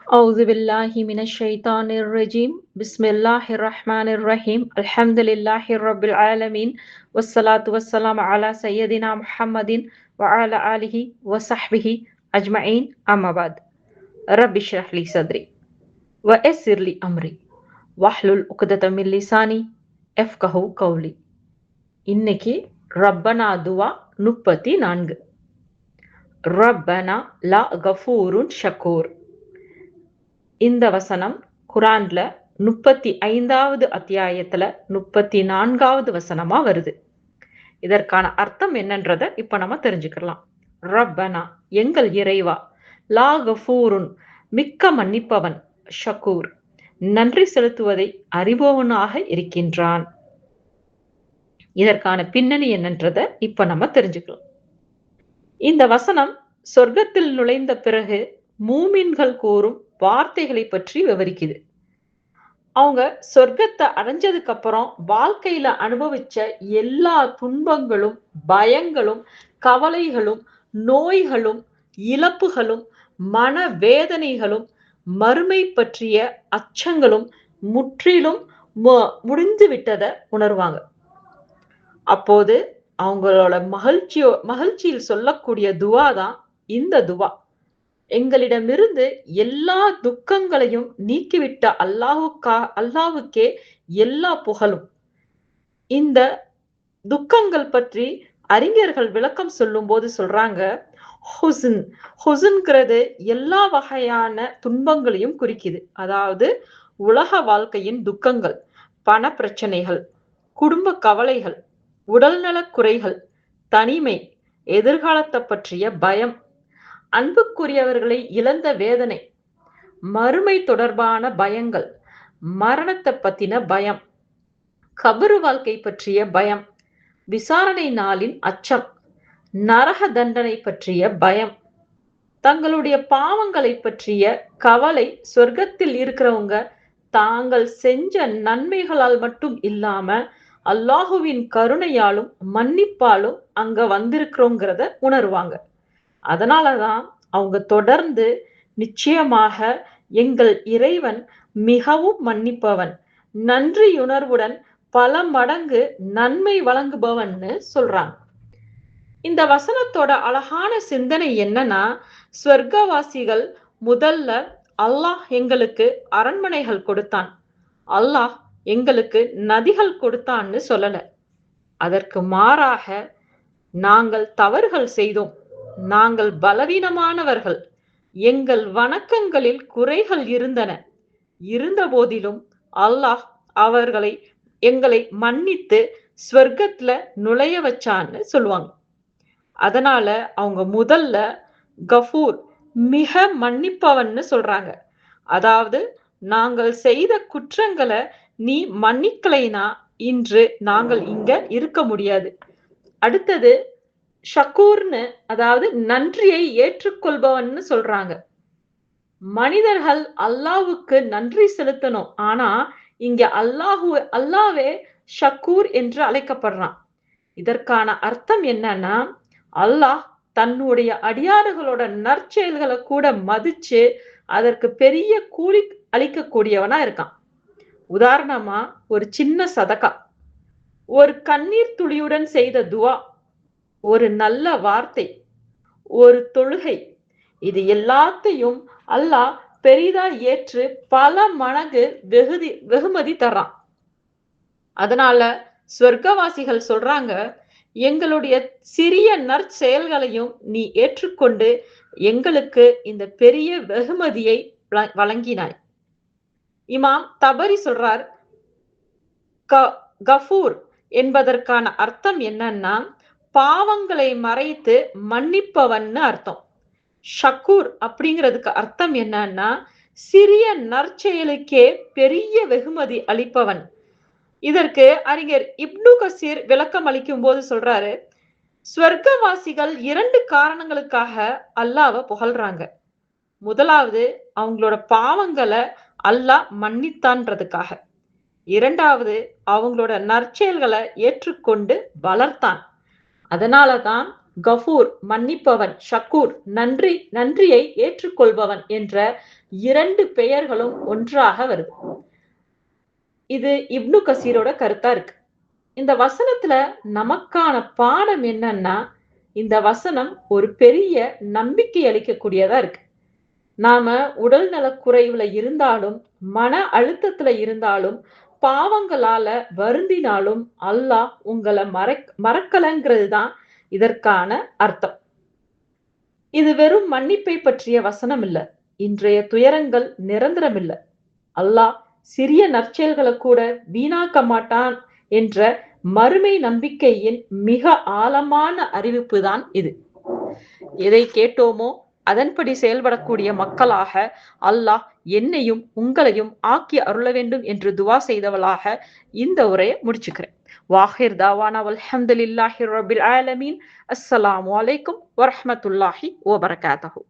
أعوذ بالله من الشيطان الرجيم بسم الله الرحمن الرحيم الحمد لله رب العالمين والصلاة والسلام على سيدنا محمد وعلى آله وصحبه أجمعين أما بعد رب اشرح لي صدري ويسر لي أمري واحلل عقدة من لساني يفقهوا قولي இன்னைக்கு ரப்பனா துவா 34. ரப்பனா லா கஃபூருன் ஷக்கூர். இந்த வசனம் குரான்ல 35வது அத்தியாயத்துல 34வது வசனமா வருது. இதற்கான அர்த்தம் என்னன்றத இப்ப நம்ம தெரிஞ்சுக்கலாம். ரப்பனா எங்கள் இறைவா, லா கஃபூருன் மிக்க மன்னிப்பவன், ஷக்கூர் நன்றி செலுத்துவதை அறிபவனாக இருக்கின்றான். இதற்கான பின்னணி என்னன்றத இப்ப நம்ம தெரிஞ்சுக்கலாம். இந்த வசனம் சொர்க்கத்தில் நுழைந்த பிறகு மூமின்கள் கூறும் வார்த்தைகளை பற்றி விவரிக்குது. அவங்க சொர்க்கத்தை அடைஞ்சதுக்கு அப்புறம் வாழ்க்கையில அனுபவிச்ச எல்லா துன்பங்களும், பயங்களும், கவலைகளும், நோய்களும், இழப்புகளும், மன வேதனைகளும், மறுமை பற்றிய அச்சங்களும் முற்றிலும் முடிந்து விட்டதை உணர்வாங்க. அப்போது அவங்களோட மகிழ்ச்சியில் சொல்லக்கூடிய துவா தான் இந்த துவா. எங்களிடமிருந்து எல்லா துக்கங்களையும் நீக்கிவிட்ட அல்லாஹ்வுக்கே எல்லா புகழும். இந்த துக்கங்கள் பற்றி அறிஞர்கள் விளக்கம் சொல்லும் போது சொல்றாங்க, ஹுஸ்ன்ங்கிறது எல்லா வகையான துன்பங்களையும் குறிக்குது. அதாவது உலக வாழ்க்கையின் துக்கங்கள், பண பிரச்சனைகள், குடும்ப கவலைகள், உடல்நலக் குறைகள், தனிமை, எதிர்காலத்தை பற்றிய பயம், அன்புக்குரியவர்களை இழந்த வேதனை, மறுமை தொடர்பான பயங்கள், மரணத்தை பத்தின பயம், கபரு வாழ்க்கை பற்றிய பயம், விசாரணை நாளின் அச்சம், நரக தண்டனை பற்றிய பயம், தங்களுடைய பாவங்களை பற்றிய கவலை, சொர்க்கத்தில் இருக்கிறவங்க தாங்கள் செஞ்ச நன்மைகளால் மட்டும் இல்லாம அல்லாஹுவின் கருணையாலும் மன்னிப்பாலும் அங்க வந்திருக்கிறோங்கிறத உணர்வாங்க. அதனாலதான் அவங்க தொடர்ந்து நிச்சயமாக எங்கள் இறைவன் மிகவும் மன்னிப்பவன், நன்றியுணர்வுடன் பல மடங்கு நன்மை வழங்குபவன்னு சொல்றாங்க. இந்த வசனத்தோட அழகான சிந்தனை என்னன்னா, சொர்க்கவாசிகள் முதல்ல அல்லாஹ் எங்களுக்கு அரண்மனைகள் கொடுத்தான், அல்லாஹ் எங்களுக்கு நதிகள் கொடுத்தான்னு சொல்லல. அதற்கு மாறாக நாங்கள் தவறுகள் செய்தோம், நாங்கள் பலவீனமானவர்கள், எங்கள் வணக்கங்களில் குறைகள் இருந்தன, இருந்த போதிலும் அல்லாஹ் எங்களை மன்னித்து ஸ்வர்க்கத்துல நுழைய வச்சான்னு சொல்லுவாங்க. அதனால அவங்க முதல்ல கஃபூர் மிக மன்னிப்பவன்னு சொல்றாங்க. அதாவது நாங்கள் செய்த குற்றங்களை நீ மன்னிக்கலைனா இன்று நாங்கள் இங்க இருக்க முடியாது. அடுத்தது ஷக்கூர்னு, அதாவது நன்றியை ஏற்றுக்கொள்பவன்னு சொல்றாங்க. மனிதர்கள் அல்லாஹ்வுக்கு நன்றி செலுத்தணும், ஆனா இங்க அல்லாஹ்வே ஷக்கூர் என்று அழைக்கப்படுறான். இதற்கான அர்த்தம் என்னன்னா, அல்லாஹ் தன்னுடைய அடியாறுகளோட நற்செயல்களை கூட மதிச்சு அதற்கு பெரிய கூலி அளிக்கக்கூடியவனா இருக்கான். உதாரணமா ஒரு சின்ன சதகா, ஒரு கண்ணீர் துளியுடன் செய்த துவா, ஒரு நல்ல வார்த்தை, ஒரு தொழுகை, இது எல்லாத்தையும் அல்லாஹ் பெரிதா ஏற்று பல மடங்கு வெகுமதி தர்றான். அதனால சொர்க்கவாசிகள் சொல்றாங்க, எங்களுடைய சிறிய நற்செயல்களையும் நீ ஏற்றுக்கொண்டு எங்களுக்கு இந்த பெரிய வெகுமதியை வழங்கினாய். இமாம் தபரி சொல்றார், கஃபூர் என்பதற்கான அர்த்தம் என்னன்னா, பாவங்களை மறைத்து மன்னிப்பவன்னு அர்த்தம். ஷக்கூர் அப்படிங்கிறதுக்கு அர்த்தம் என்னன்னா, சிறிய நற்செயலுக்கே பெரிய வெகுமதி அளிப்பவன். இதற்கு அறிஞர் இப்னு கசீர் விளக்கம் அளிக்கும் போது சொல்றாரு, ஸ்வர்க்கவாசிகள் 2 காரணங்களுக்காக அல்லாஹ்வை புகழ்றாங்க. முதலாவது அவங்களோட பாவங்களை அல்லாஹ் மன்னித்தான்றதுக்காக. இரண்டாவது அவங்களோட நற்செயல்களை ஏற்றுக்கொண்டு வளர்த்தான். அதனாலதான் கஃபூர் மன்னிப்பவன், ஷக்கூர் நன்றியை ஏற்றுக்கொள்பவன் என்ற 2 பெயர்களும் ஒன்றாக வருது. இது இப்னு கசீரோட கருத்தா இருக்கு. இந்த வசனத்துல நமக்கான பாடம் என்னன்னா, இந்த வசனம் ஒரு பெரிய நம்பிக்கை அளிக்கக்கூடியதா இருக்கு. நாம உடல் நலக்குறைவுல இருந்தாலும், மன அழுத்தத்துல இருந்தாலும், பாவங்களால வருந்தினாலும் அல்லாஹ் உங்கள மறக்கலங்கிறது தான் இதற்கான அர்த்தம். இது வெறும் மன்னிப்பை பற்றிய வசனம் இல்ல. இன்றைய துயரங்கள் நிரந்தரம் இல்ல. அல்லாஹ் சிறிய நற்செயல்கள கூட வீணாக்க மாட்டான் என்ற மறுமை நம்பிக்கையின் மிக ஆழமான அறிவிப்பு தான் இது. எதை கேட்டோமோ அதன்படி செயல்படக்கூடிய மக்களாக அல்லாஹ் என்னையும் உங்களையும் ஆக்கி அருள வேண்டும் என்று துவா செய்தவளாக இந்த உரையை முடிச்சுக்கிறேன். வாஹிர் தாவானா வல்ஹம்துலில்லாஹி ரப்பில் ஆலமீன். அஸ்ஸலாமு அலைக்கும் வரஹ்மத்துல்லாஹி வபரகாத்துஹு.